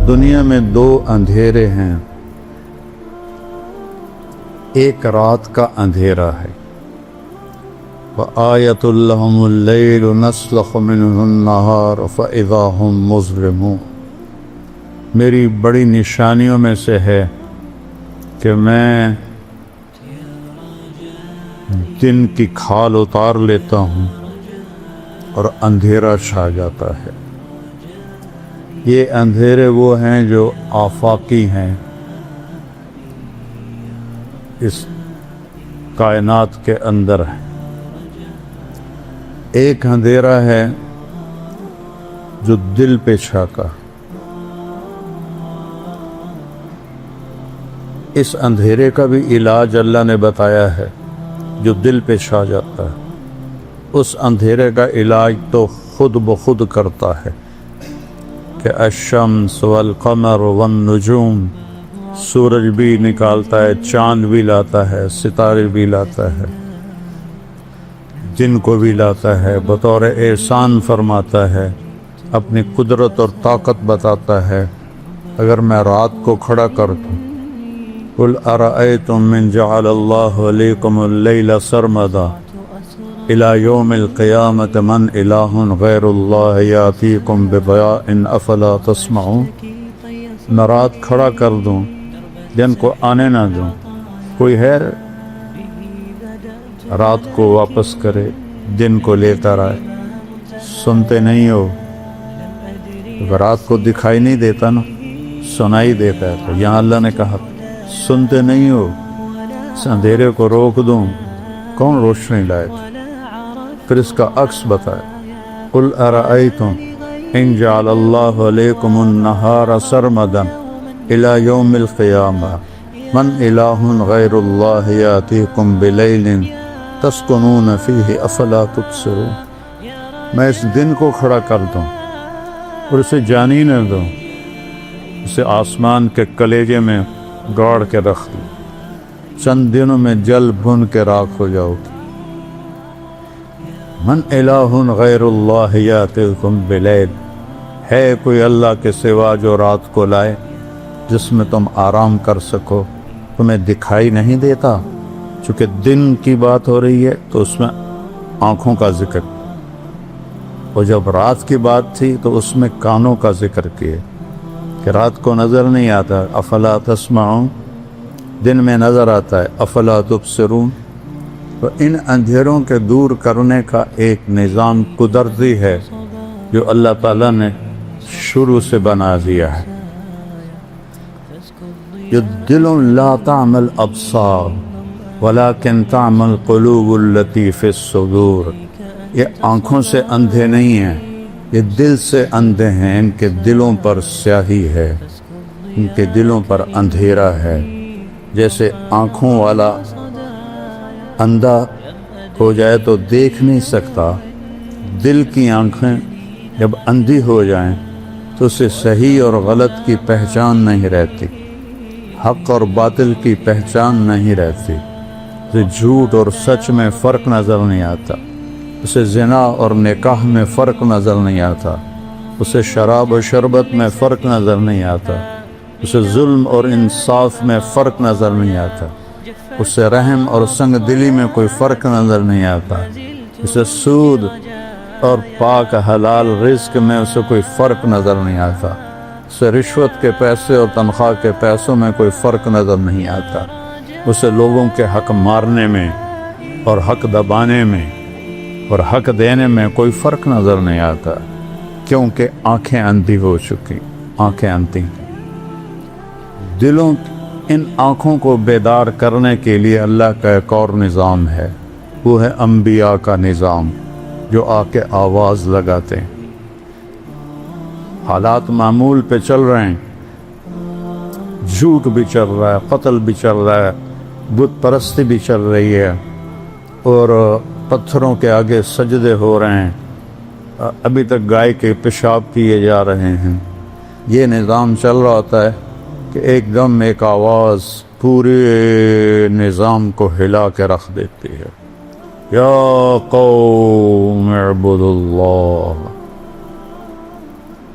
دنیا میں دو اندھیرے ہیں، ایک رات کا اندھیرا ہے، وَآیَةٌ لَهُمُ اللَّيْلُ نَسْلَخُ مِنْهُ النَّهَارَ فَإِذَا هُمْ مُظْلِمُونَ۔ میری بڑی نشانیوں میں سے ہے کہ میں دن کی کھال اتار لیتا ہوں اور اندھیرا چھا جاتا ہے۔ یہ اندھیرے وہ ہیں جو آفاقی ہیں، اس کائنات کے اندر ہیں۔ ایک اندھیرا ہے جو دل پہ چھاتا، اس اندھیرے کا بھی علاج اللہ نے بتایا ہے جو دل پہ چھا جاتا ہے۔ اس اندھیرے کا علاج تو خود بخود کرتا ہے کہ الشمس والقمر والنجوم، سورج بھی نکالتا ہے، چاند بھی لاتا ہے، ستارے بھی لاتا ہے، دن کو بھی لاتا ہے، بطور احسان فرماتا ہے، اپنی قدرت اور طاقت بتاتا ہے۔ اگر میں رات کو کھڑا کر دوں، قل ارأیتم من جعل اللہ علیکم اللیل سرمدا الی یوم القیامت من الہ غیر اللہ یاتیکم بضیاء افلا تسمعون۔ میں رات کھڑا کر دوں، دن کو آنے نہ دوں، کوئی ہے رات کو واپس کرے، دن کو لیتا رہے؟ سنتے نہیں ہو؟ رات کو دکھائی نہیں دیتا نا، سنائی دیتا ہے۔ تو یہاں اللہ نے کہا سنتے نہیں ہو، اس اندھیرے کو روک دوں، کون روشنی لائے؟ پھر اس کا عکس بتائے، قل ارأیتم ان جعل اللہ علیکم النہار سرمدا الی یوم القیامہ من الہ غیر اللہ یاتیکم بلیل تسکنون فیہ افلا تبصرون۔ میں اس دن کو کھڑا کر دوں اور اسے جانی نہ دوں، اسے آسمان کے کلیجے میں گاڑ کے رکھ دوں، چند دنوں میں جل بھن کے راکھ ہو جاؤ گی۔ من الہ غیر اللہ یاتیکم بلیل، ہے کوئی اللہ کے سوا جو رات کو لائے جس میں تم آرام کر سکو؟ تمہیں دکھائی نہیں دیتا؟ چونکہ دن کی بات ہو رہی ہے تو اس میں آنکھوں کا ذکر، اور جب رات کی بات تھی تو اس میں کانوں کا ذکر کیے کہ رات کو نظر نہیں آتا، افلا تسمعون، دن میں نظر آتا ہے، افلا تبصرون۔ تو ان اندھیروں کے دور کرنے کا ایک نظام قدرتی ہے جو اللہ تعالیٰ نے شروع سے بنا دیا ہے۔ یہ دل لا تعمل ابصار ولکن تعمل قلوب التی فی الصدور، یہ آنکھوں سے اندھے نہیں ہیں، یہ دل سے اندھے ہیں، ان کے دلوں پر سیاہی ہے، ان کے دلوں پر اندھیرا ہے۔ جیسے آنکھوں والا اندھا ہو جائے تو دیکھ نہیں سکتا، دل کی آنکھیں جب اندھی ہو جائیں تو اسے صحیح اور غلط کی پہچان نہیں رہتی، حق اور باطل کی پہچان نہیں رہتی، اسے جھوٹ اور سچ میں فرق نظر نہیں آتا، اسے زنا اور نکاح میں فرق نظر نہیں آتا، اسے شراب و شربت میں فرق نظر نہیں آتا، اسے ظلم اور انصاف میں فرق نظر نہیں آتا، اسے رحم اور سنگ دلی میں کوئی فرق نظر نہیں آتا، اسے سود اور پاک حلال رزق میں اسے کوئی فرق نظر نہیں آتا، اسے رشوت کے پیسے اور تنخواہ کے پیسوں میں کوئی فرق نظر نہیں آتا، اسے لوگوں کے حق مارنے میں اور حق دبانے میں اور حق دینے میں کوئی فرق نظر نہیں آتا، کیونکہ آنکھیں اندھی ہو چکی، آنکھیں اندھی۔ دلوں ان آنکھوں کو بیدار کرنے کے لیے اللہ کا ایک اور نظام ہے، وہ ہے انبیاء کا نظام، جو آ کے آواز لگاتے ہیں۔ حالات معمول پہ چل رہے ہیں، جھوٹ بھی چل رہا ہے، قتل بھی چل رہا ہے، بت پرستی بھی چل رہی ہے، اور پتھروں کے آگے سجدے ہو رہے ہیں، ابھی تک گائے کے پیشاب کیے جا رہے ہیں۔ یہ نظام چل رہا ہوتا ہے کہ ایک دم ایک آواز پورے نظام کو ہلا کے رکھ دیتی ہے، یا قوم اعبدوا اللہ۔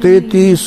33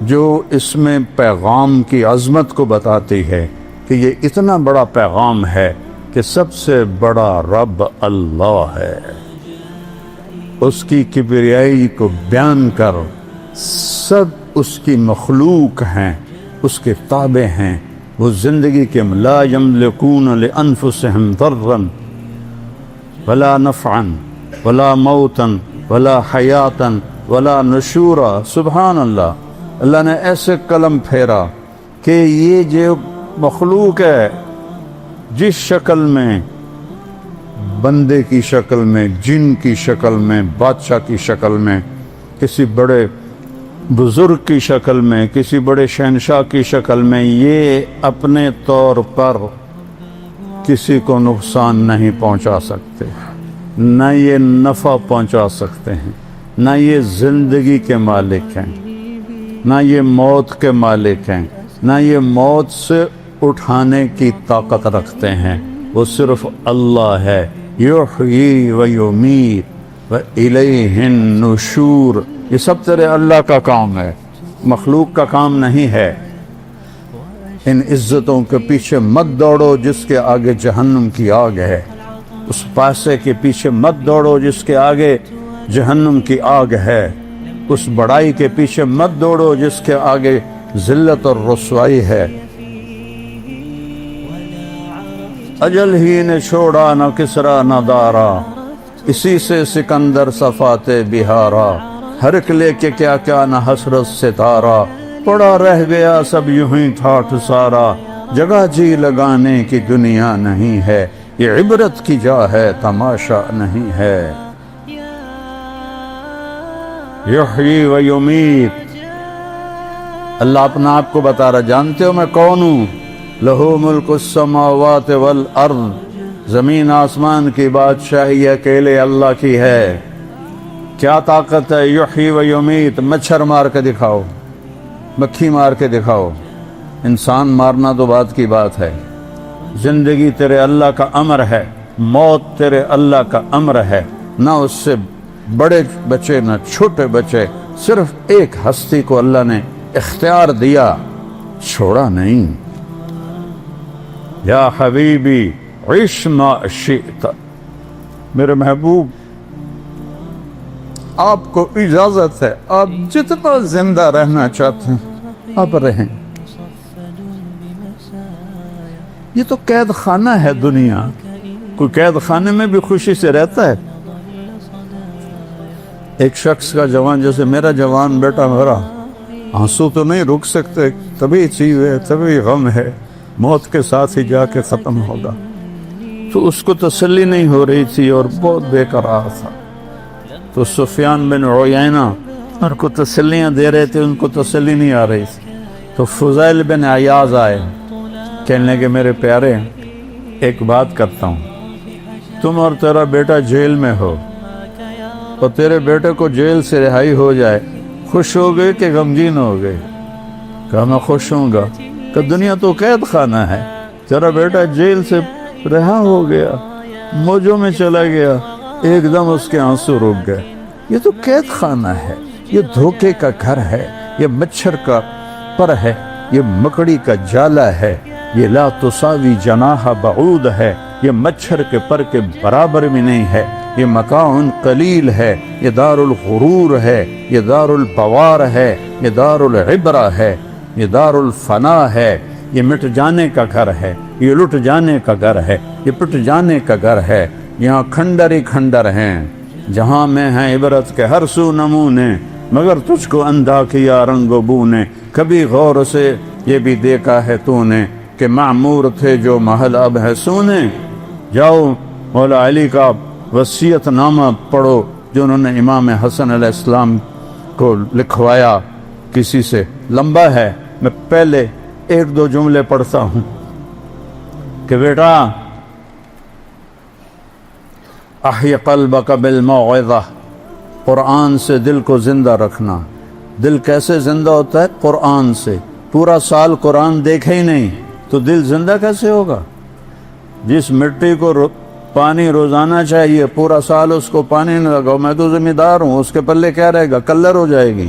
جو اس میں پیغام کی عظمت کو بتاتی ہے کہ یہ اتنا بڑا پیغام ہے کہ سب سے بڑا رب اللہ ہے، اس کی کبریائی کو بیان کر سب اس کی مخلوق ہیں، اس کے تابع ہیں، وہ زندگی کے لا یملکون لانفسہم ضرا ولا نفعا ولا موتا ولا حیاتا ولا نشورا۔ سبحان اللہ، اللہ نے ایسے قلم پھیرا کہ یہ جو مخلوق ہے، جس شکل میں، بندے کی شکل میں، جن کی شکل میں، بادشاہ کی شکل میں، کسی بڑے بزرگ کی شکل میں، کسی بڑے شہنشاہ کی شکل میں، یہ اپنے طور پر کسی کو نقصان نہیں پہنچا سکتے، نہ یہ نفع پہنچا سکتے ہیں، نہ یہ زندگی کے مالک ہیں، نہ یہ موت کے مالک ہیں، نہ یہ موت سے اٹھانے کی طاقت رکھتے ہیں، وہ صرف اللہ ہے۔ یحیی و یمیت و الیہ النشور، یہ سب تیرے اللہ کا کام ہے، مخلوق کا کام نہیں ہے۔ ان عزتوں کے پیچھے مت دوڑو جس کے آگے جہنم کی آگ ہے، اس پیسے کے پیچھے مت دوڑو جس کے آگے جہنم کی آگ ہے، اس بڑائی کے پیچھے مت دوڑو جس کے آگے ذلت اور رسوائی ہے۔ اجل ہی نے چھوڑا نہ کسرا نہ دارا، اسی سے سکندر صفات بہارا، ہرک لے کے کیا کیا نہ حسرت ستارہ، پڑا رہ گیا سب یوں ہی ٹھاٹھ سارا، جگہ جی لگانے کی دنیا نہیں ہے، یہ عبرت کی جا ہے تماشا نہیں ہے۔ یحیی و یمیت، اللہ اپنا آپ کو بتا رہا، جانتے ہو میں کون ہوں؟ لہو ملک السماوات والارض، زمین آسمان کی بادشاہی اکیلے اللہ کی ہے۔ کیا طاقت ہے؟ یحیی و یمیت، مچھر مار کے دکھاؤ، مکھی مار کے دکھاؤ، انسان مارنا تو بات کی بات ہے۔ زندگی تیرے اللہ کا امر ہے، موت تیرے اللہ کا امر ہے، نہ اس سے بڑے بچے نہ چھوٹے بچے، صرف ایک ہستی کو اللہ نے اختیار دیا، چھوڑا نہیں۔ یا حبیبی عش ما شئت، میرے محبوب آپ کو اجازت ہے، آپ جتنا زندہ رہنا چاہتے ہیں آپ رہیں۔ یہ تو قید خانہ ہے دنیا، کوئی قید خانے میں بھی خوشی سے رہتا ہے؟ ایک شخص کا جوان، جیسے میرا جوان بیٹا مرا، آنسو تو نہیں رک سکتے، طبی چیز ہے، طبی غم ہے، موت کے ساتھ ہی جا کے ختم ہوگا، تو اس کو تسلی نہیں ہو رہی تھی اور بہت بے قرار تھا، تو سفیان بن عیینہ ان کو تسلیاں دے رہے تھے، ان کو تسلی نہیں آ رہی تھی، تو فضیل بن عیاض آئے، کہنے لگے میرے پیارے ایک بات کرتا ہوں، تم اور تیرا بیٹا جیل میں ہو اور تیرے بیٹے کو جیل سے رہائی ہو جائے، خوش ہو گئے کہ غمگین ہو گئے؟ کہا میں خوش ہوں گا، کہ دنیا تو قید خانہ ہے، تیرا بیٹا جیل سے رہا ہو گیا، موجوں میں چلا گیا، ایک دم اس کے آنسو رک گئے۔ یہ تو قید خانہ ہے، یہ دھوکے کا گھر ہے، یہ مچھر کا پر ہے، یہ مکڑی کا جالا ہے، یہ لا تساوی جناح بعود ہے، یہ مچھر کے پر کے برابر بھی نہیں ہے، یہ متاع قلیل ہے، یہ دار الغرور ہے، یہ دار البوار ہے، یہ دار العبرہ ہے، یہ دار الفنا ہے، یہ مٹ جانے کا گھر ہے، یہ لٹ جانے کا گھر ہے، یہ پٹ جانے کا گھر ہے، یہاں کھنڈر ہی کھنڈر ہیں، جہاں میں ہیں عبرت کے ہر سو نمونے، مگر تجھ کو اندھا کیا رنگ و بو نے، کبھی غور سے یہ بھی دیکھا ہے تو نے کہ معمور تھے جو محل اب ہے سونے۔ جاؤ مولا علی کا وصیت نامہ پڑھو جو انہوں نے امام حسن علیہ السلام کو لکھوایا کسی سے، لمبا ہے، میں پہلے ایک دو جملے پڑھتا ہوں کہ بیٹا احی قلبک بالموعظہ، قرآن سے دل کو زندہ رکھنا۔ دل کیسے زندہ ہوتا ہے؟ قرآن سے۔ پورا سال قرآن دیکھے ہی نہیں تو دل زندہ کیسے ہوگا؟ جس مٹی کو پانی روزانہ چاہیے، پورا سال اس کو پانی نہ لگاؤ، میں تو ذمہ دار ہوں، اس کے پلے کیا رہے گا؟ کلر ہو جائے گی۔